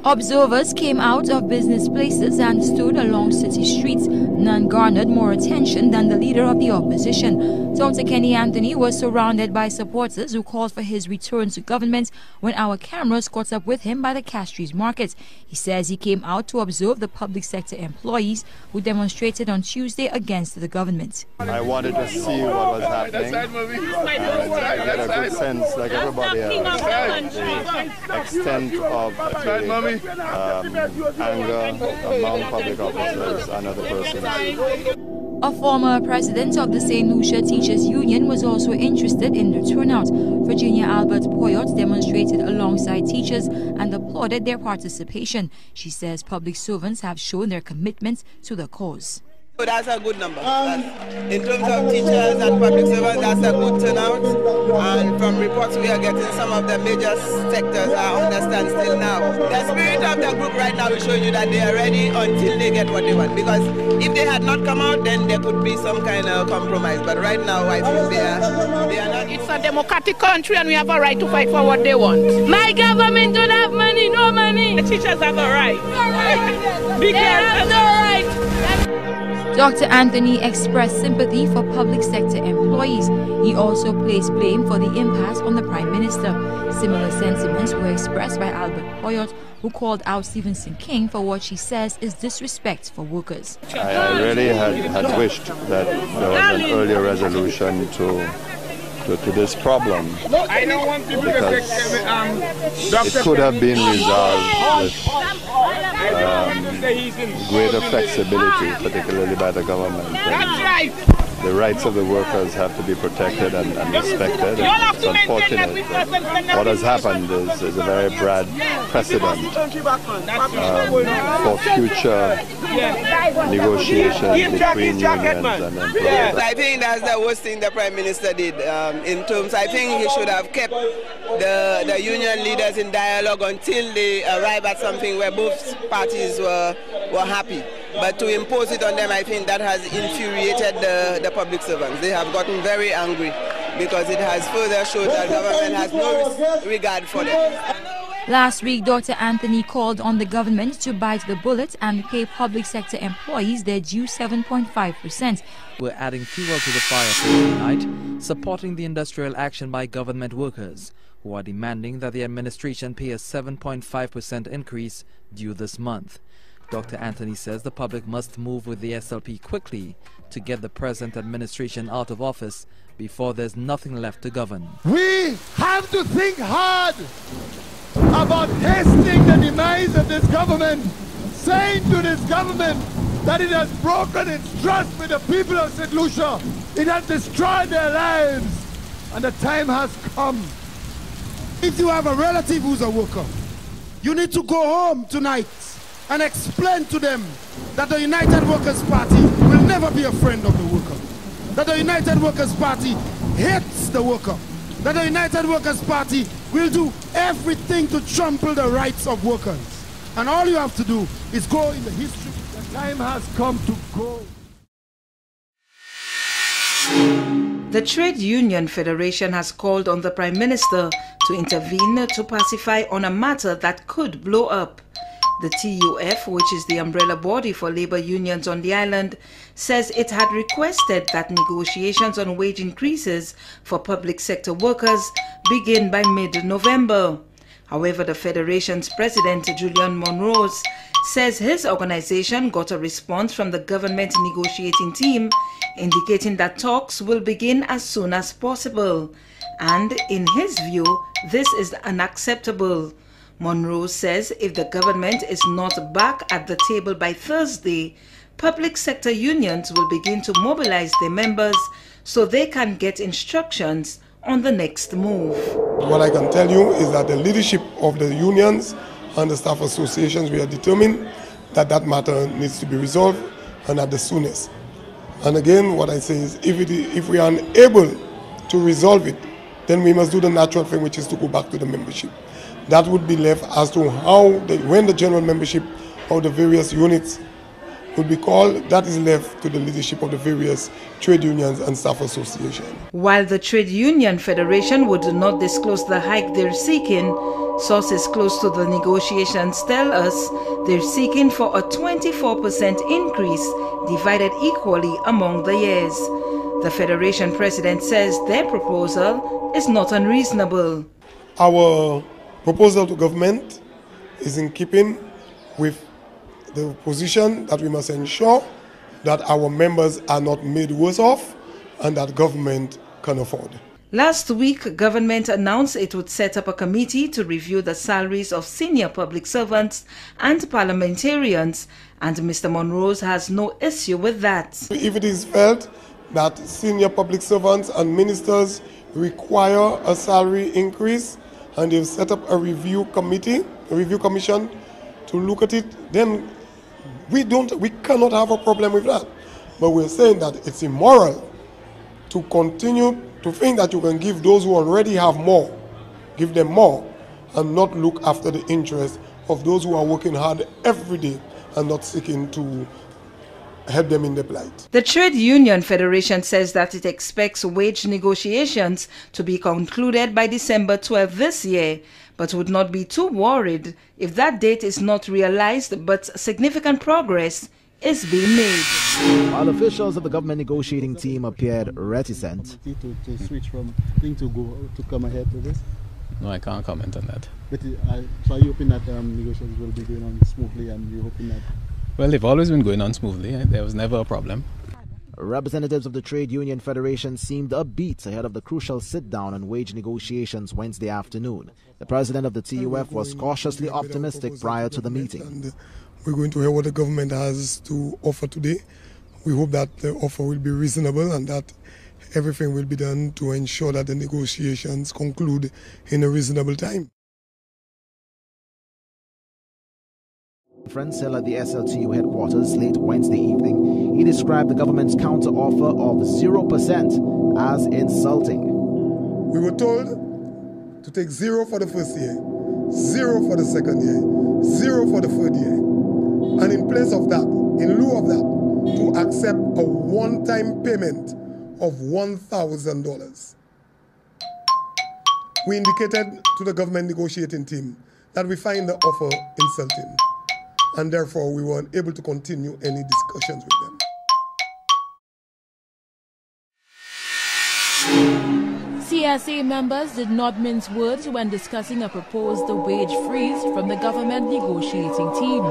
Observers came out of business places and stood along city streets. None garnered more attention than the leader of the opposition. Dr. Kenny Anthony was surrounded by supporters who called for his return to government when our cameras caught up with him by the Castries market. He says he came out to observe the public sector employees who demonstrated on Tuesday against the government. I wanted to see what was happening and get a good sense, like everybody else, the extent of the anger among public officers and other persons. A former president of the St. Lucia Teachers Union was also interested in the turnout. Virginia Albert Poyot demonstrated alongside teachers and applauded their participation. She says public servants have shown their commitment to the cause. That's a good number. In terms of teachers and public servants, that's a good turnout. And from reports we are getting, some of the major sectors are on the standstill now. The spirit of the group right now is showing you that they are ready until they get what they want. Because if they had not come out, then there could be some kind of compromise. But right now, I think they are not. It's a democratic country and we have a right to fight for what they want. My government don't have money, no money. The teachers have a right. They have no right. Dr. Anthony expressed sympathy for public sector employees. He also placed blame for the impasse on the Prime Minister. Similar sentiments were expressed by Albert Poyot, who called out Stephenson King for what she says is disrespect for workers. I really had wished that there was an earlier resolution to this problem, because it could have been resolved with greater flexibility, particularly by the government. The rights of the workers have to be protected and respected. It's unfortunate that what has happened is a very bad precedent for future negotiations between unions and employers. I think that's the worst thing the Prime Minister did. In terms, I think he should have kept the union leaders in dialogue until they arrive at something where both parties were happy. But to impose it on them, I think that has infuriated the public servants. They have gotten very angry because it has further showed that government has no regard for them. Last week, Dr. Anthony called on the government to bite the bullet and pay public sector employees their due 7.5%. We're adding fuel to the fire for tonight, supporting the industrial action by government workers, who are demanding that the administration pay a 7.5% increase due this month. Dr. Anthony says the public must move with the SLP quickly to get the present administration out of office before there's nothing left to govern. We have to think hard about hastening the demise of this government, saying to this government that it has broken its trust with the people of St. Lucia. It has destroyed their lives, and the time has come. If you have a relative who's a worker, you need to go home tonight and explain to them that the United Workers' Party will never be a friend of the worker. That the United Workers' Party hates the worker. That the United Workers' Party will do everything to trample the rights of workers. And all you have to do is go in the history. The time has come to go. The Trade Union Federation has called on the Prime Minister to intervene to pacify on a matter that could blow up. The TUF, which is the umbrella body for labor unions on the island, says it had requested that negotiations on wage increases for public sector workers begin by mid-November. However, the Federation's president, Julian Monrose, says his organization got a response from the government negotiating team indicating that talks will begin as soon as possible. And in his view, this is unacceptable. Monroe says if the government is not back at the table by Thursday, public sector unions will begin to mobilize their members so they can get instructions on the next move. What I can tell you is that the leadership of the unions and the staff associations, we are determined that that matter needs to be resolved, and at the soonest. And again, what I say is if we are unable to resolve it, then we must do the natural thing, which is to go back to the membership. That would be left as to how, when the general membership of the various units will be called, that is left to the leadership of the various trade unions and staff associations. While the Trade Union Federation would not disclose the hike they're seeking, sources close to the negotiations tell us they're seeking for a 24% increase divided equally among the years. The Federation president says their proposal is not unreasonable. Our proposal to government is in keeping with the position that we must ensure that our members are not made worse off and that government can afford. Last week, government announced it would set up a committee to review the salaries of senior public servants and parliamentarians, and Mr. Monrose has no issue with that. If it is felt that senior public servants and ministers require a salary increase and they've set up a review commission to look at it, then we cannot have a problem with that. But we're saying that it's immoral to continue to think that you can give those who already have more, give them more, and not look after the interests of those who are working hard every day and not seeking to help them in their plight. The Trade Union Federation says that it expects wage negotiations to be concluded by December 12 this year, but would not be too worried if that date is not realized, but significant progress is being made. While officials of the government negotiating team appeared reticent. To switch from thing to come ahead to this? No, I can't comment on that. But so are you hoping that negotiations will be going on smoothly, and you're hoping that? Well, they've always been going on smoothly. There was never a problem. Representatives of the Trade Union Federation seemed upbeat ahead of the crucial sit-down on wage negotiations Wednesday afternoon. The president of the TUF was cautiously optimistic prior to the meeting. And we're going to hear what the government has to offer today. We hope that the offer will be reasonable and that everything will be done to ensure that the negotiations conclude in a reasonable time. Friends held at the SLTU headquarters late Wednesday evening, he described the government's counter-offer of 0% as insulting. We were told to take 0 for the first year, 0 for the second year, 0 for the third year. And in place of that, in lieu of that, to accept a one-time payment of $1,000. We indicated to the government negotiating team that we find the offer insulting, and therefore we weren't able to continue any discussions with them. CSA members did not mince words when discussing a proposed wage freeze from the government negotiating team.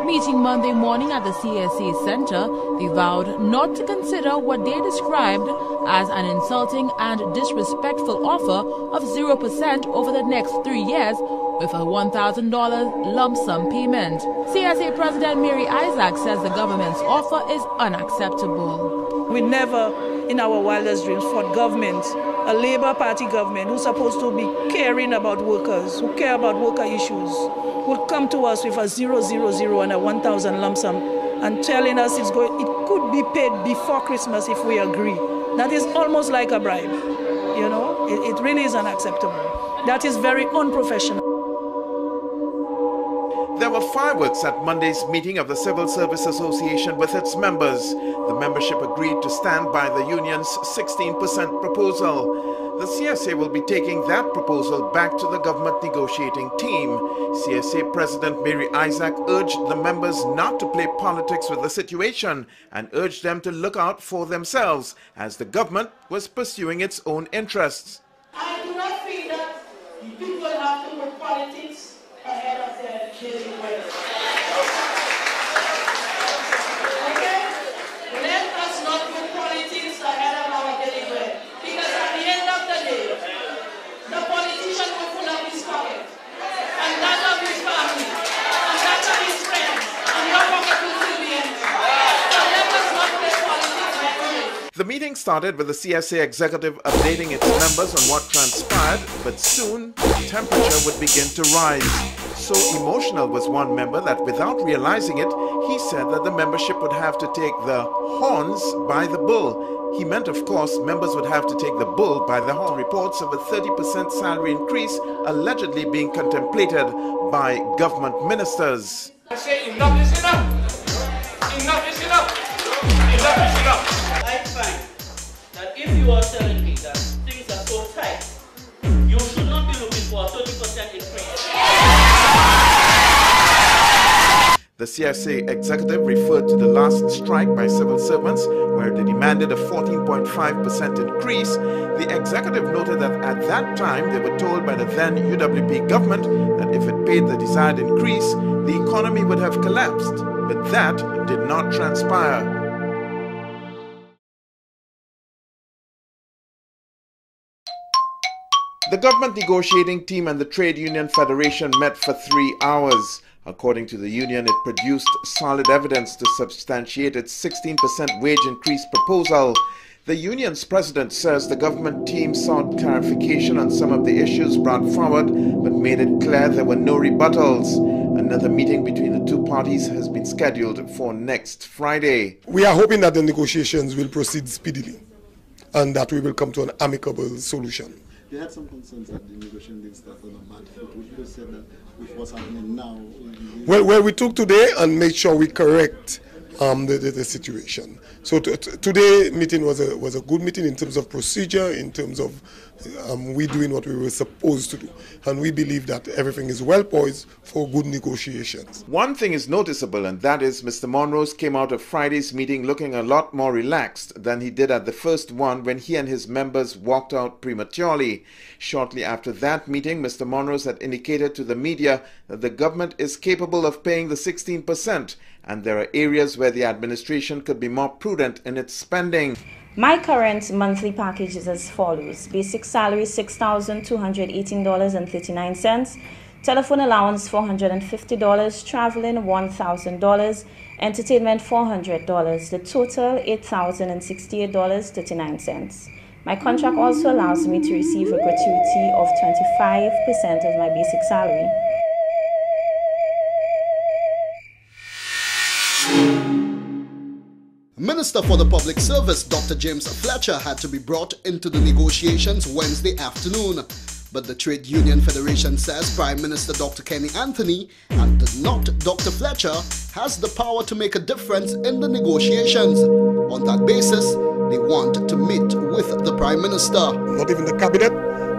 Meeting Monday morning at the CSA Center, they vowed not to consider what they described as an insulting and disrespectful offer of 0% over the next 3 years with a $1,000 lump sum payment. CSA President Mary Isaac says the government's offer is unacceptable. We never in our wildest dreams fought government, a Labour Party government who's supposed to be caring about workers, who care about worker issues, would come to us with a 000 and a 1,000 lump sum and telling us it could be paid before Christmas if we agree. That is almost like a bribe. You know, it really is unacceptable. That is very unprofessional. There were fireworks at Monday's meeting of the Civil Service Association with its members. The membership agreed to stand by the union's 16% proposal. The CSA will be taking that proposal back to the government negotiating team. CSA President Mary Isaac urged the members not to play politics with the situation and urged them to look out for themselves as the government was pursuing its own interests. I do not feel that people have to put politics ahead of their daily work. Okay? Let us not put politics ahead of our daily work. Because at the end of the day, the politician will pull up his pocket. And that of his family. And that of his friends. And your pocket will still be empty. So let us not play politics ahead of it. The meeting started with the CSA executive updating its members on what transpired, but soon the temperature would begin to rise. So emotional was one member that without realizing it, he said that the membership would have to take the horns by the bull. He meant, of course, members would have to take the bull by the horn. Reports of a 30% salary increase allegedly being contemplated by government ministers. I say enough is enough. I find that if you are telling me that things are so tight, you should not be looking for a 30% increase. The CSA executive referred to the last strike by civil servants, where they demanded a 14.5% increase. The executive noted that at that time they were told by the then UWP government that if it paid the desired increase, the economy would have collapsed. But that did not transpire. The government negotiating team and the Trade Union Federation met for 3 hours. According to the union, it produced solid evidence to substantiate its 16% wage increase proposal. The union's president says the government team sought clarification on some of the issues brought forward, but made it clear there were no rebuttals. Another meeting between the two parties has been scheduled for next Friday. We are hoping that the negotiations will proceed speedily and that we will come to an amicable solution. They had some concerns that the negotiation didn't start on a bad foot. Would you say that with what's happening now? Well, we took today and made sure we correct the situation. So today meeting was a good meeting in terms of procedure, in terms of we doing what we were supposed to do. And we believe that everything is well poised for good negotiations. One thing is noticeable, and that is Mr. Monrose came out of Friday's meeting looking a lot more relaxed than he did at the first one when he and his members walked out prematurely. Shortly after that meeting, Mr. Monrose had indicated to the media that the government is capable of paying the 16%, and there are areas where the administration could be more prudent in its spending. My current monthly package is as follows. Basic salary $6,218.39, telephone allowance $450, traveling $1,000, entertainment $400. The total $8,068.39. My contract also allows me to receive a gratuity of 25% of my basic salary. Minister for the Public Service Dr. James Fletcher had to be brought into the negotiations Wednesday afternoon. But the Trade Union Federation says Prime Minister Dr. Kenny Anthony and not Dr. Fletcher has the power to make a difference in the negotiations. On that basis, they want to meet with the Prime Minister. Not even the Cabinet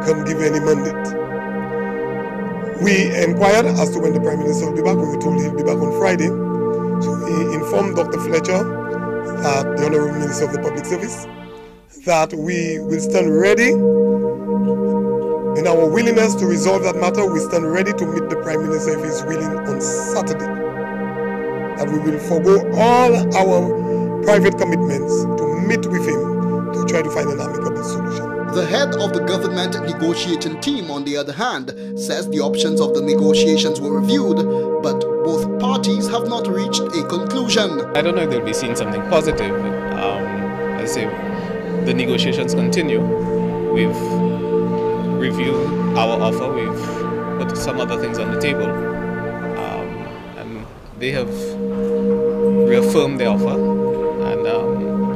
can give any mandate. We inquired as to when the Prime Minister will be back. We were told he'll be back on Friday. So we informed Dr. Fletcher, the Honourable Minister of the Public Service, that we will stand ready in our willingness to resolve that matter. We stand ready to meet the Prime Minister if he's willing on Saturday. That we will forego all our private commitments to meet with him to try to find an amicable solution. The head of the government negotiating team, on the other hand, says the options of the negotiations were reviewed, but both parties have not reached a conclusion. I don't know if they'll be seeing something positive. I say the negotiations continue. We've reviewed our offer. We've put some other things on the table, and they have reaffirmed their offer, and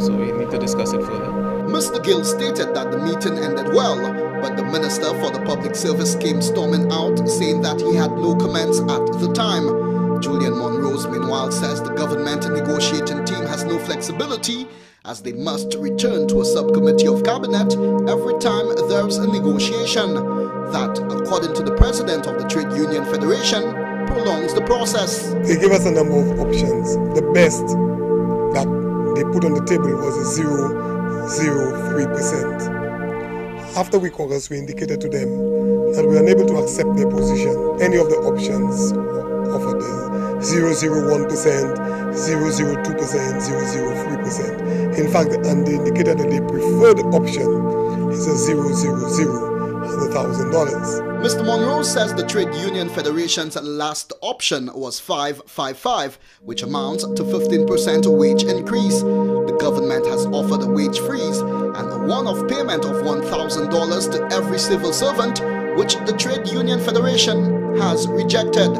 so we need to discuss it further. Mr. Gill stated that the meeting ended well, but the Minister for the Public Service came storming out, saying that he had no comments at the time. Julian Monrose, meanwhile, says the government negotiating team has no flexibility, as they must return to a subcommittee of cabinet every time there's a negotiation. That, according to the president of the Trade Union Federation, prolongs the process. They gave us a number of options. The best that they put on the table was a 0.03%. After we caucused, we indicated to them that we are unable to accept their position. Any of the options offered, 0.01%, 0.02%, 0.03%. In fact, and they indicated that the preferred option is a 0.00 and $1,000. Mr. Monroe says the Trade Union Federation's last option was 5.55, which amounts to 15% wage increase. The government has offered a wage freeze and a one-off payment of $1,000 to every civil servant, which the Trade Union Federation has rejected.